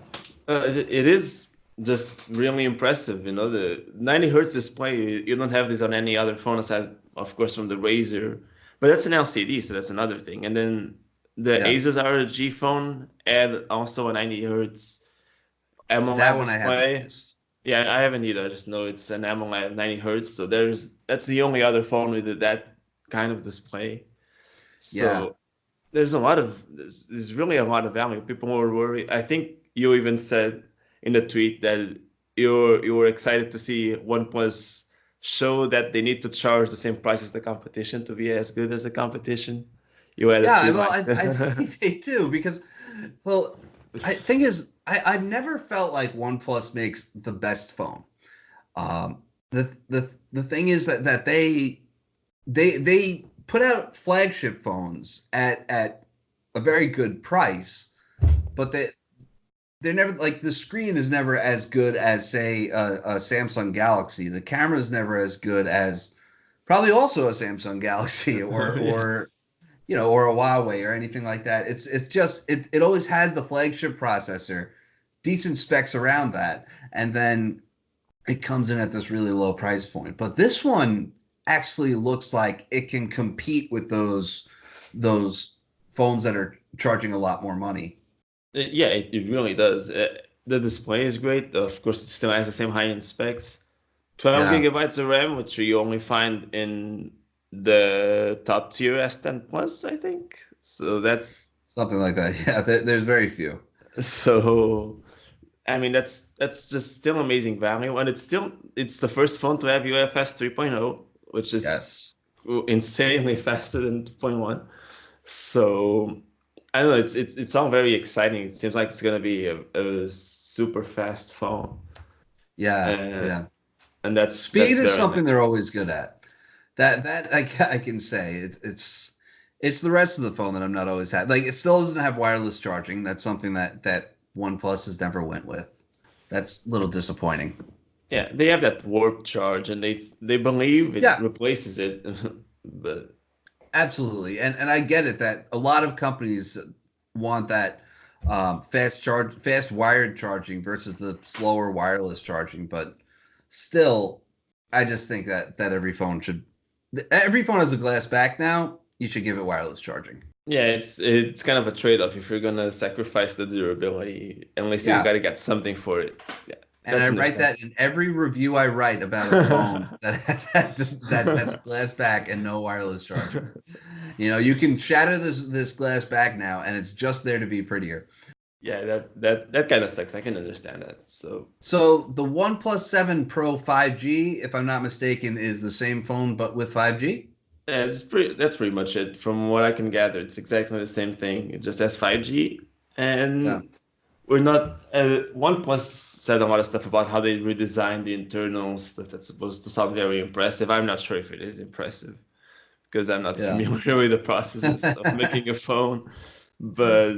it is just really impressive. The 90 hertz display. You don't have this on any other phone aside, of course, from the Razer. But that's an LCD, so that's another thing. And then the Yeah, Asus ROG phone had also a 90 hertz that AMOLED one I haven't display. used. Yeah, I haven't either. I just know it's an AMOLED 90 hertz. So that's the only other phone with that kind of display. Yeah. So there's really a lot of value. People were worried. I think you even said in the tweet that you were excited to see OnePlus show that they need to charge the same price as the competition to be as good as the competition. You added Yeah, to well, like I think they do because, well, thing is, I've never felt like OnePlus makes the best phone. The thing is that they put out flagship phones at a very good price, but they're never like the screen is never as good as say a Samsung Galaxy. The camera is never as good as probably also a Samsung Galaxy yeah. or or a Huawei or anything like that. It's just it always has the flagship processor, decent specs around that, and then it comes in at this really low price point. But this one actually looks like it can compete with those phones that are charging a lot more money. Yeah, it really does. The display is great. Of course, it still has the same high-end specs. 12 Yeah, gigabytes of RAM, which you only find in the top tier S10 Plus, I think. So that's something like that. Yeah, there's very few. so. I mean, that's just still amazing value, and it's the first phone to have UFS 3.0, which is Yes. insanely faster than 2.1. So I don't know. It's all very exciting. It seems like it's gonna be a super fast phone, Yeah, and yeah. and that's Speed is very something nice. they're always good at. That I can say it's the rest of the phone that I'm not always had. Like it still doesn't have wireless charging. That's something that OnePlus has never went with. That's a little disappointing. Yeah, they have that warp charge, and they believe it Yeah, replaces it, but absolutely. And I get it that a lot of companies want that fast wired charging versus the slower wireless charging, but still, I just think that every phone has a glass back now. You should give it wireless charging. yeah, it's kind of a trade-off if you're gonna sacrifice the durability. At least you Yeah. gotta get something for it. Yeah, And I that's write understandable. that in every review I write about a phone that has a glass back and no wireless charging. You can shatter this glass back now, and it's just there to be prettier. Yeah, that kind of sucks. I can understand that. So So the OnePlus 7 Pro 5G, if I'm not mistaken, is the same phone but with 5G. yeah, that's pretty much it. From what I can gather, it's exactly the same thing. It just has 5G, Yeah. and we're not. OnePlus said a lot of stuff about how they redesigned the internals, stuff that's supposed to sound very impressive. I'm not sure if it is impressive because I'm not Yeah. familiar with the processes of making a phone. But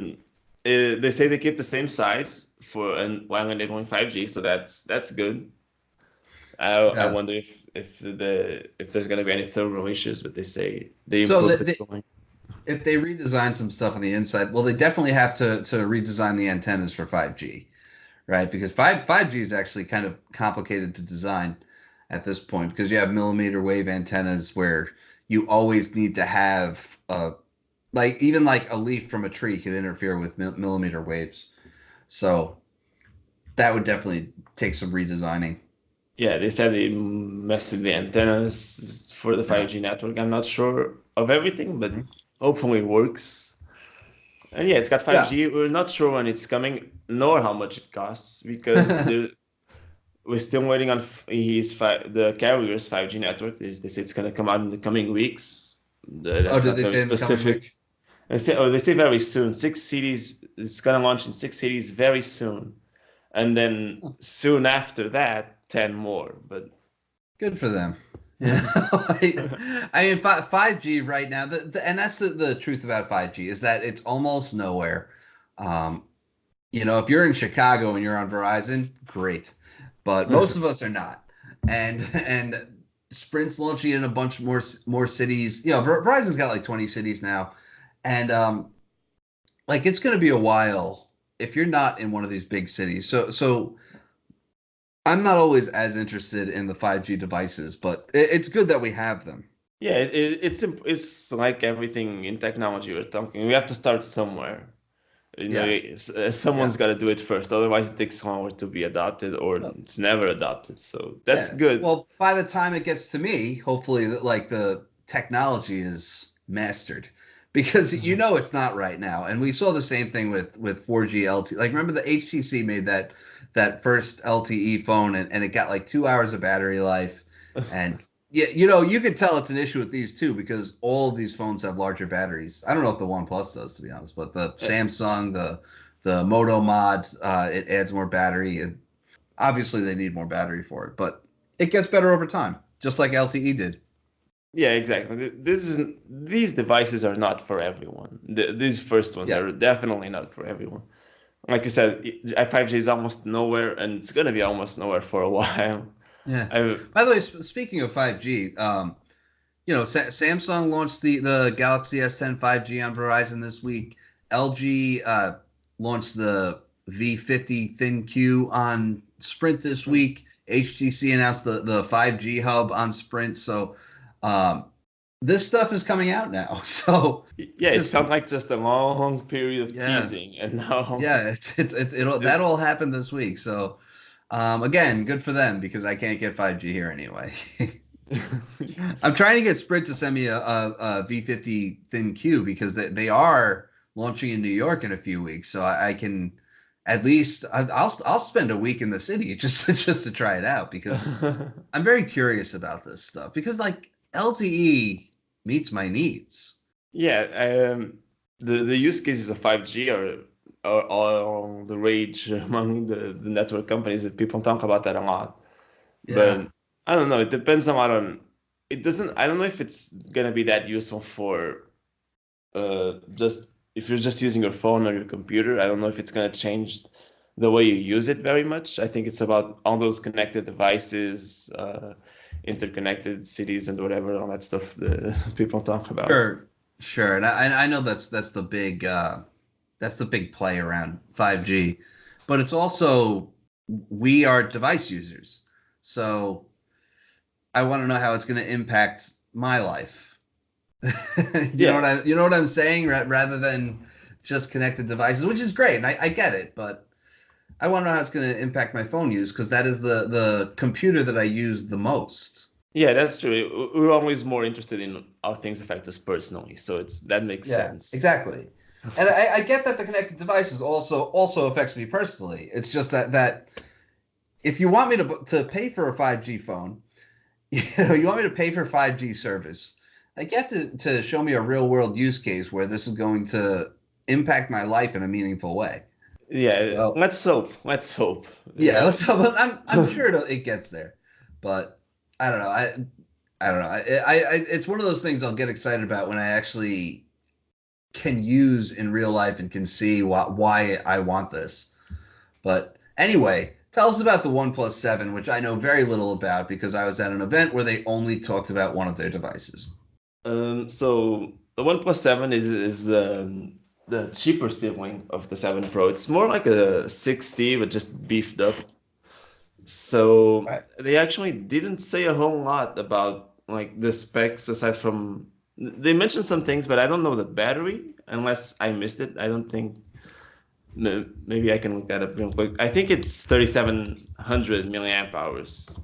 they say they keep the same size for and while enabling 5G, so that's good. I Yeah. wonder if there's gonna be any thermal issues, but they say they So improved the cooling. if they redesign some stuff on the inside, well, they definitely have to redesign the antennas for 5G, right? Because 5G is actually kind of complicated to design at this point because you have millimeter wave antennas where you always need to have like even like a leaf from a tree can interfere with millimeter waves. So that would definitely take some redesigning. Yeah, they said they messed with the antennas for the Yeah. 5G network. I'm not sure of everything, but Mhm. hopefully it works. And yeah, it's got Yeah. 5G. We're not sure when it's coming, nor how much it costs, because we're still waiting on the carrier's 5G network. They say it's going to come out in the coming weeks. Oh, That's did not they very say in the coming specific. weeks? They say very soon. 6 cities. It's going to launch in 6 cities very soon, and then soon after that, 10 more. But Good for them. I mean, 5G right now, and that's the truth about 5G is that it's almost nowhere. Um, if you're in Chicago and you're on Verizon, great, but most of us are not. And Sprint's launching in a bunch more cities. Verizon's got like 20 cities now, and like it's going to be a while if you're not in one of these big cities. So I'm not always as interested in the 5G devices, but it's good that we have them. Yeah, it's like everything in technology we're talking. We have to start somewhere. Yeah. Yeah. Someone's got to do it first. Otherwise, it takes longer to be adopted, or Oh, it's never adopted. So that's yeah. good. Well, by the time it gets to me, hopefully like the technology is mastered because it's not right now. And we saw the same thing with 4G LTE. Like remember the HTC made that first LTE phone and it got like 2 hours of battery life. And yeah, you could tell it's an issue with these too because all of these phones have larger batteries. I don't know if the OnePlus does to be honest, but the Samsung, the Moto Mod, it adds more battery. And obviously they need more battery for it, but it gets better over time, just like LTE did. Yeah, exactly. These devices are not for everyone. These first ones Yeah. are definitely not for everyone. Like you said, 5G is almost nowhere, and it's gonna be almost nowhere for a while. Yeah. I By the way, speaking of 5G, Samsung launched the Galaxy S10 5G on Verizon this week. LG launched the V50 ThinQ on Sprint this week. HTC announced the 5G hub on Sprint. So this stuff is coming out now. So yeah, it just felt like just a long period of yeah, teasing, and now yeah, that all happened this week. So again, good for them because I can't get 5G here anyway. I'm trying to get Sprint to send me a V50 ThinQ because they are launching in New York in a few weeks, so I can at least I'll spend a week in the city just to try it out because I'm very curious about this stuff because like LTE meets my needs. yeah, the use cases of 5G are all the rage among the network companies. That people talk about that a lot. Yeah, But I don't know. It depends a lot on. It doesn't. I don't know if it's gonna be that useful for just if you're just using your phone or your computer. I don't know if it's gonna change the way you use it very much. I think it's about all those connected devices, interconnected cities, and whatever all that stuff that people talk about. sure, sure, and I know that's the big play around 5G, but it's also we are device users. So I want to know how it's going to impact my life. Yeah, You know what I'm saying? Rather than just connected devices, which is great, and I get it, but I want to know how it's going to impact my phone use because that is the computer that I use the most. yeah, that's true. We're always more interested in how things affect us personally, so it's that makes Yeah, sense. exactly. And I get that the connected devices also affects me personally. It's just that if you want me to pay for a 5G phone, you want me to pay for 5G service, like you have to show me a real world use case where this is going to impact my life in a meaningful way. Yeah, So let's hope. Let's hope. yeah, let's hope. I'm sure it gets there, but I don't know. I don't know. It's one of those things I'll get excited about when I actually can use in real life and can see why I want this. But anyway, tell us about the OnePlus 7, which I know very little about because I was at an event where they only talked about one of their devices. So the OnePlus 7 is the cheaper sibling of the 7 Pro. It's more like a 6T, but just beefed up. So Right. they actually didn't say a whole lot about like the specs aside from they mentioned some things, but I don't know the battery unless I missed it. I don't think maybe I can look that up real quick. I think it's 3700 milliamp hours.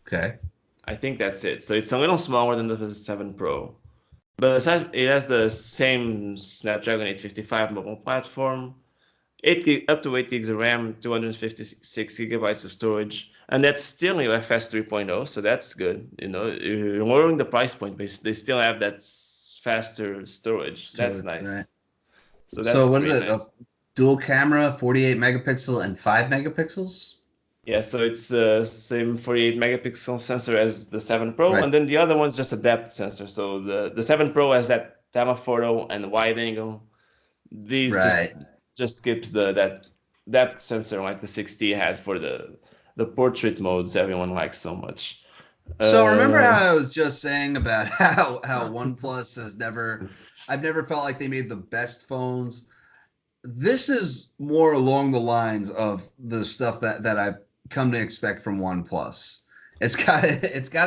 Okay. I think that's it. So it's a little smaller than the 7 Pro. But aside, it has the same Snapdragon 855 mobile platform, up to 8 gigs of RAM, 256 gigabytes of storage, and that's still UFS 3.0, so that's good. You're lowering the price point, but they still have that faster storage. That's So, right. nice. So that's So what is pretty it? A nice. dual camera, 48 megapixel and 5 megapixels? Yeah, so it's the same 48 megapixel sensor as the 7 Pro, Right. and then the other one's just a depth sensor. So the 7 Pro has that telephoto and wide angle. These Right. just skips that depth sensor like the 6T had for the portrait modes everyone likes so much. So remember Uh, how I was just saying about how OnePlus has never I've never felt like they made the best phones. This is more along the lines of the stuff that I've come to expect from OnePlus. It's got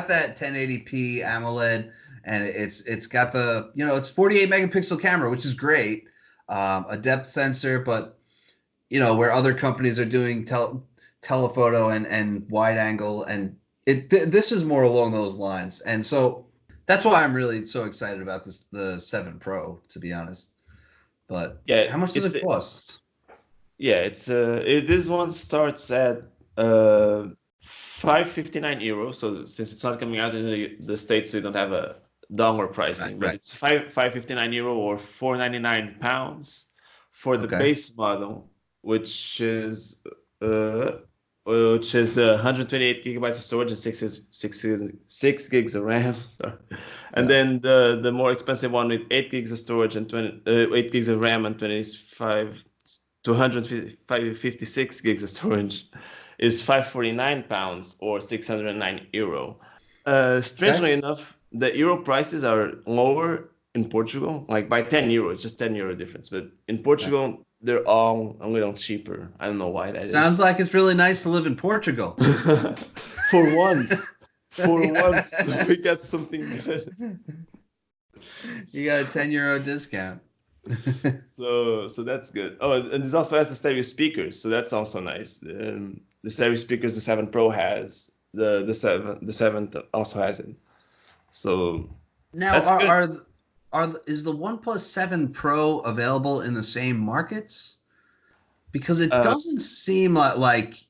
that 1080p AMOLED. and it's got the, it's 48 megapixel camera, which is great, a depth sensor, but where other companies are doing telephoto and wide angle, and this is more along those lines, and so that's why I'm really so excited about the 7 Pro, to be honest. But Yeah, how much does it cost? Yeah, this one starts at €559. So since it's not coming out in the States, we don't have a dollar pricing, but it's €559 or £499 for the base model, which is the 128 gigabytes of storage and 6 gigs of RAM. Sorry. And then the more expensive one with 8 gigs of storage and 8 gigs of RAM and 256 gigs of storage is £549 or €609. Strangely enough, the euro prices are lower in Portugal, like by €10, just €10 difference. But in Portugal, they're all a little cheaper. I don't know why that is. Sounds like it's really nice to live in Portugal. For once. Once, we got something good. You got a €10 discount. So that's good. Oh, and this also has the stereo speakers, so that's also nice. The stereo speakers the 7 Pro has, the 7 also has it. So now is the OnePlus 7 Pro available in the same markets? Because it doesn't seem like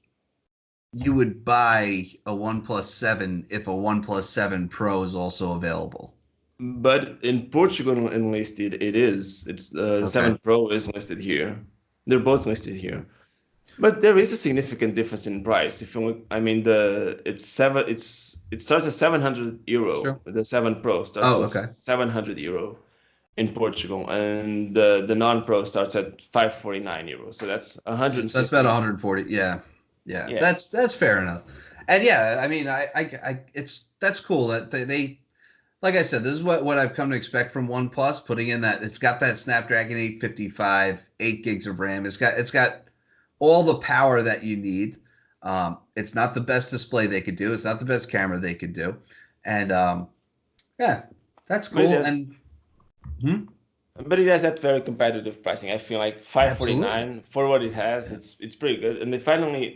you would buy a OnePlus 7 if a OnePlus 7 Pro is also available. But in Portugal, at least it is. It's the 7 Pro is listed here. They're both listed here. But there is a significant difference in price. If you look, I mean, it starts at €700. Sure. The 7 Pro starts at €700 in Portugal, and the non-Pro starts at €549. So that's 100. So that's about 140. Yeah. That's fair enough. And yeah, I mean, that's cool that they like I said, this is what I've come to expect from OnePlus, putting in that it's got that Snapdragon 855, 8 gigs of RAM. It's got all the power that you need. It's not the best display they could do. It's not the best camera they could do. And yeah, that's cool. But it has that very competitive pricing. I feel like $549 for what it has, it's pretty good. And they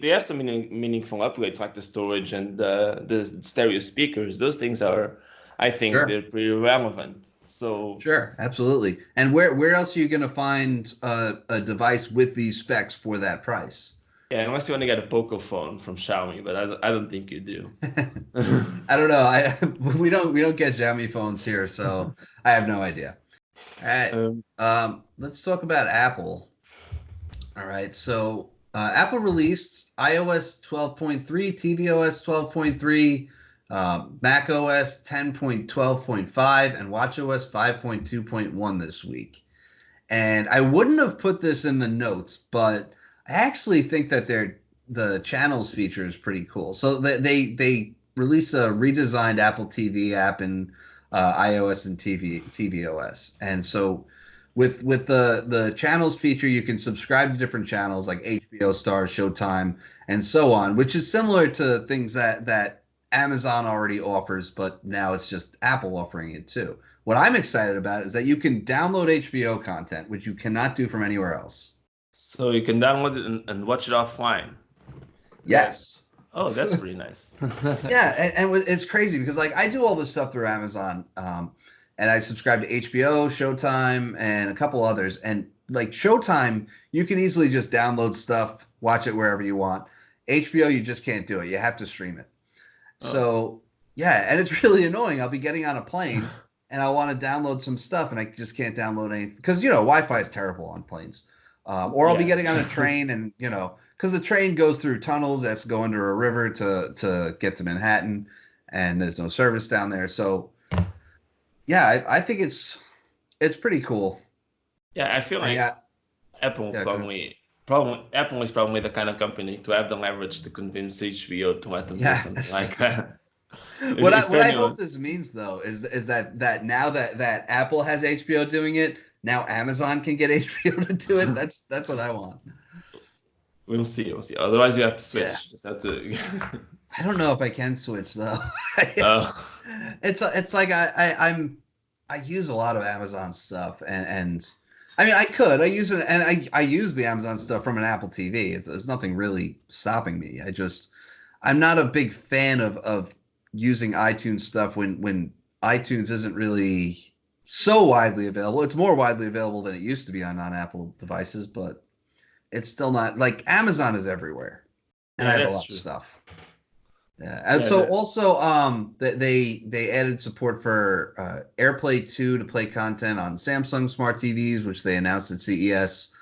have some meaningful upgrades like the storage and the stereo speakers. Those things are, I think, they're pretty relevant. So sure, absolutely. And where else are you going to find a device with these specs for that price? Yeah, unless you want to get a Poco phone from Xiaomi, but I don't think you do. I don't know. We don't get Xiaomi phones here, so I have no idea. All right. Let's talk about Apple. All right. So Apple released iOS 12.3, tvOS 12.3. Mac OS 10.12.5 and watchOS 5.2.1 this week. And I wouldn't have put this in the notes, but I actually think that the channels feature is pretty cool. So they released a redesigned Apple TV app in iOS and tvOS. And so with the channels feature, you can subscribe to different channels like HBO, Star, Showtime, and so on, which is similar to things that Amazon already offers, but now it's just Apple offering it too. What I'm excited about is that you can download HBO content, which you cannot do from anywhere else. So you can download it and watch it offline. Yes. Oh, that's pretty nice. Yeah, and it's crazy because like I do all this stuff through Amazon, and I subscribe to HBO, Showtime, and a couple others. And like Showtime, you can easily just download stuff, watch it wherever you want. HBO, you just can't do it. You have to stream it. So yeah, and it's really annoying. I'll be getting on a plane and I want to download some stuff and I just can't download anything because Wi-Fi is terrible on planes. Or I'll be getting on a train and because the train goes through tunnels that's go under a river to get to Manhattan, and there's no service down there. So yeah, I think it's pretty cool. Yeah, I feel like Apple Apple is probably the kind of company to have the leverage to convince HBO to let them do something like that. What I hope this means though is that now that Apple has HBO doing it, now Amazon can get HBO to do it. That's what I want. We'll see. Otherwise, you have to switch. Yeah. Just have to. I don't know if I can switch though. Oh, It's like I use a lot of Amazon stuff and I mean I could I use it and I use the Amazon stuff from an Apple TV. There's nothing really stopping me. I'm not a big fan of using iTunes stuff when iTunes isn't really so widely available. It's more widely available than it used to be on non-Apple devices, but it's still not like Amazon is everywhere, and I yeah, have a that's lot of true. stuff. Yeah, and Yeah, so also they added support for AirPlay 2 to play content on Samsung smart TVs, which they announced at CES.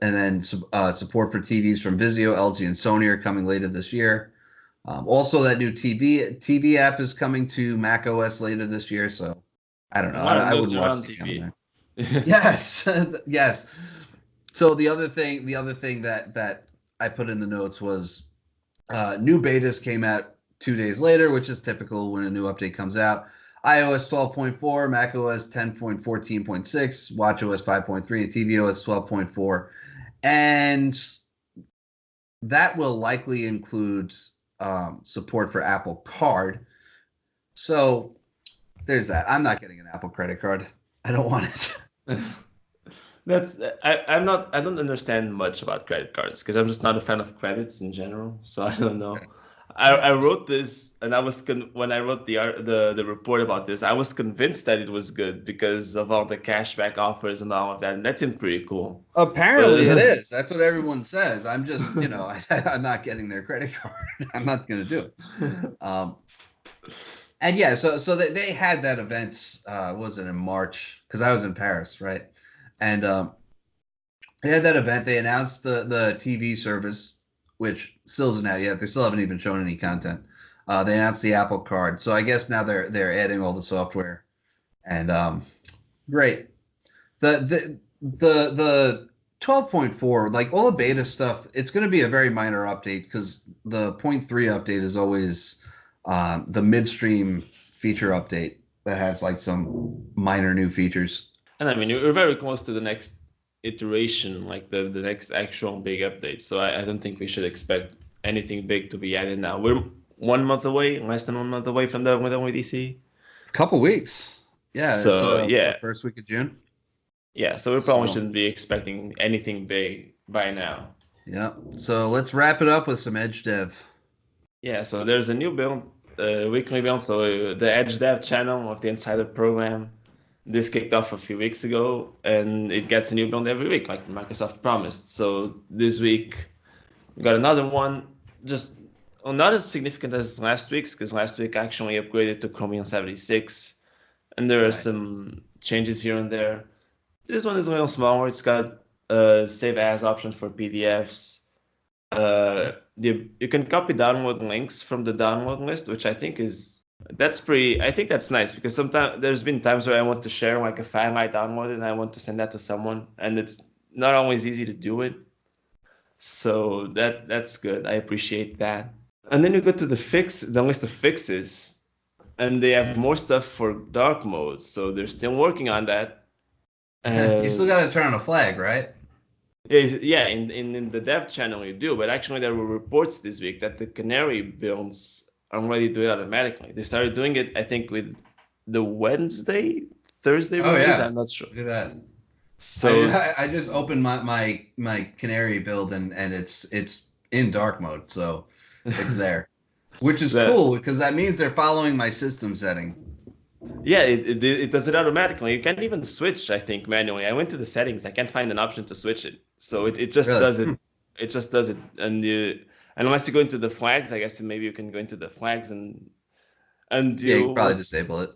And then support for TVs from Vizio, LG, and Sony are coming later this year. Also, that new TV app is coming to Mac OS later this year. So I don't a know. lot of I news wouldn't watch around TV on TV. Mac. Yes, yes. So the other thing that I put in the notes was new betas came out 2 days later, which is typical when a new update comes out. iOS 12.4, macOS 10.14.6, watchOS 5.3, and tvOS 12.4. And that will likely include support for Apple Card. So there's that. I'm not getting an Apple credit card. I don't want it. That's I don't understand much about credit cards because I'm just not a fan of credits in general. So I don't know. I wrote this and when I wrote the report about this, I was convinced that it was good because of all the cashback offers and all of that. And that seemed pretty cool. Apparently it But is. That's what everyone says. I'm just, I'm not getting their credit card. I'm not going to do it. And yeah, so they had that event. Was it in March? Because I was in Paris, right? And they had that event. They announced the TV service, which still isn't out yet. They still haven't even shown any content. They announced the Apple Card, so I guess now they're adding all the software, and great. The 12.4, like all the beta stuff, it's going to be a very minor update because the 0.3 update is always the midstream feature update that has like some minor new features. and I mean we're very close to the next iteration, like the next actual big update. So I don't think we should expect anything big to be added now. We're 1 month away, less than 1 month away from the WWDC. Couple weeks. Yeah, it's So yeah, what, first week of June. yeah. So we probably So shouldn't be expecting anything big by now. yeah. So let's wrap it up with some Edge Dev. Yeah. So there's a new build, weekly build. So the Edge Dev channel of the Insider program. This kicked off a few weeks ago, and it gets a new build every week, like Microsoft promised. So this week we got another one, just not as significant as last week's, because last week I actually upgraded to Chromium 76, and there are Right. some changes here and there. This one is a little smaller. It's got save as options for PDFs. You can copy download links from the download list, which I think I think that's nice because sometimes there's been times where I want to share like a file I downloaded and I want to send that to someone, and it's not always easy to do it. So that's good. I appreciate that. And then you go to the list of fixes, and they have more stuff for dark mode. So they're still working on that. You still got to turn on a flag, right? Yeah, in the dev channel you do, but actually there were reports this week that the Canary builds are ready to do it automatically. They started doing it, I think, with the Thursday Oh release. yeah. I'm not sure. Look at that. So I just opened my Canary build and it's in dark mode, so it's there, which is that cool because that means they're following my system setting. yeah, it does it automatically. You can't even switch, I think, manually. I went to the settings. I can't find an option to switch it. So it just Really? does it. It just does it. And unless you go into the flags, I guess maybe you can go into the flags and Yeah, you can probably undo. disable it.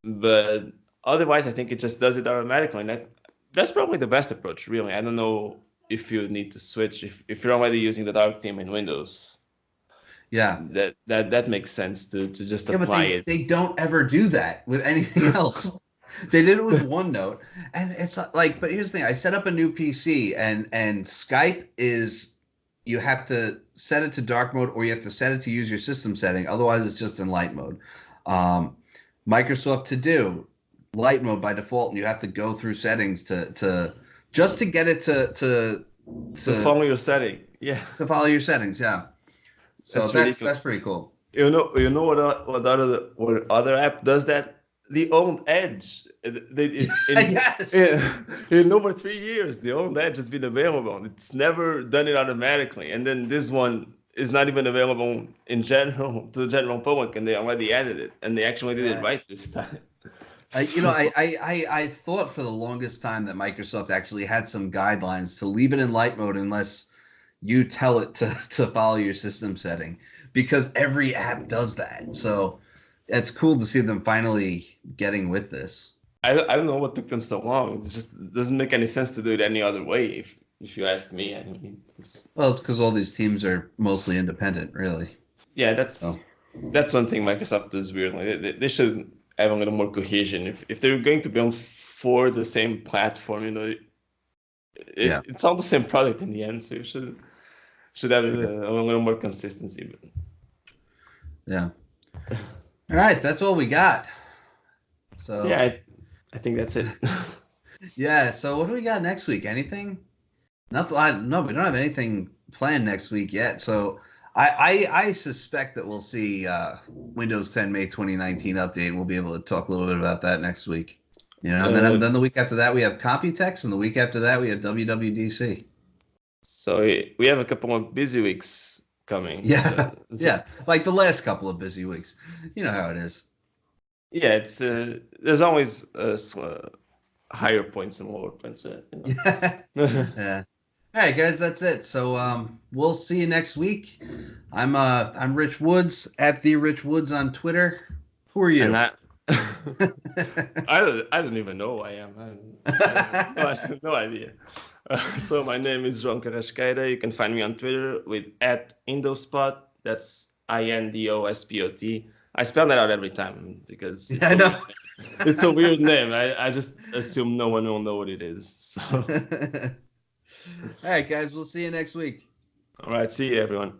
But otherwise, I think it just does it automatically. And that's probably the best approach, really. I don't know if you need to switch if you're already using the dark theme in Windows. Yeah. That makes sense to just Yeah, but apply it. they don't ever do that with anything else. They did it with OneNote, and it's like. But here's the thing: I set up a new PC, and Skype is you have to set it to dark mode, or you have to set it to use your system setting. Otherwise, it's just in light mode. Microsoft To Do, light mode by default, and you have to go through settings to just to get it to To follow your setting. Yeah. to follow your settings. Yeah. So that's pretty cool. You know what other app does that? The Owned Edge. Yes. In over 3 years, the Owned Edge has been available. It's never done it automatically, and then this one is not even available in general to the general public, and they already added it, and they actually did it right this time. I thought for the longest time that Microsoft actually had some guidelines to leave it in light mode unless you tell it to follow your system setting, because every app does that. So it's cool to see them finally getting with this. I don't know what took them so long. It just doesn't make any sense to do it any other way, if you ask me. I mean, it's because all these teams are mostly independent, really. Yeah, that's one thing Microsoft does weirdly. They should have a little more cohesion. If they're going to build for the same platform, it's all the same product in the end. So you should have a little more consistency. But... Yeah. All right, that's all we got. So yeah, I think that's it. Yeah. So what do we got next week? Anything? Nothing. No, we don't have anything planned next week yet. So I suspect that we'll see Windows 10 May 2019 update, and we'll be able to talk a little bit about that next week. And then the week after that we have Computex, and the week after that we have WWDC. So we have a couple of busy weeks coming. Yeah, yeah, like the last couple of busy weeks. You know how it is. Yeah, it's there's always higher points and lower points. Yeah. All right, guys, that's it. So we'll see you next week. I'm Rich Woods at the Rich Woods on Twitter. Who are you? And I don't even know who I am. I have no idea. So my name is João Carrasqueira. You can find me on Twitter with @Indospot. That's INDOSPOT. I spell that out every time because I know it's a weird name. I just assume no one will know what it is. So. All right, guys, we'll see you next week. All right, see you, everyone.